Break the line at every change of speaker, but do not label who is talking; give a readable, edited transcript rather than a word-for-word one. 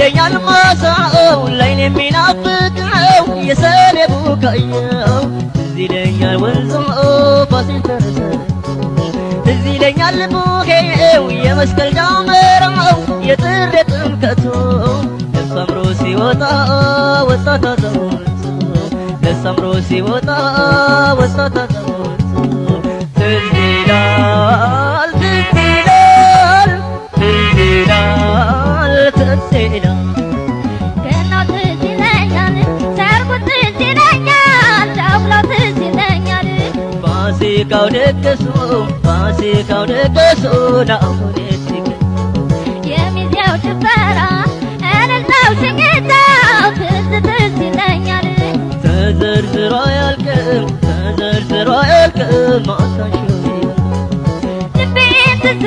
ይለኛል ማሳው ላይን የሚናፍቀው የሰኔ ቡቃያው ትዝ ይለኛል ወንዙ ፋሲል ፈረሰ ትዝ ይለኛል ቡሄው የመስቀል ዳመራው የጥር ጥምቀቱ ደስ አምሮ ሲወጣ ወጣት አዛውንቱ ደስ አምሮ ሲወጣ ወጣት አዛውንቱ ትዝ ይላል ትዝ ይላል ትዝ ይላል ትዝ ይላል
ገናው ትዝ ይለኛል ሰርጉ ትዝ ይለኛል ዳውላው ትዝ ይለኛል
ፋሲካው ደገሱ ናሁኔ ሲገኝ
የሚዜው ጭፈራ እልልታው ሽኝታው ትዝ ትዝ ይለኛል
ተዘርዝሮ አያልቅም ማታሽ
ልቤን ትዝ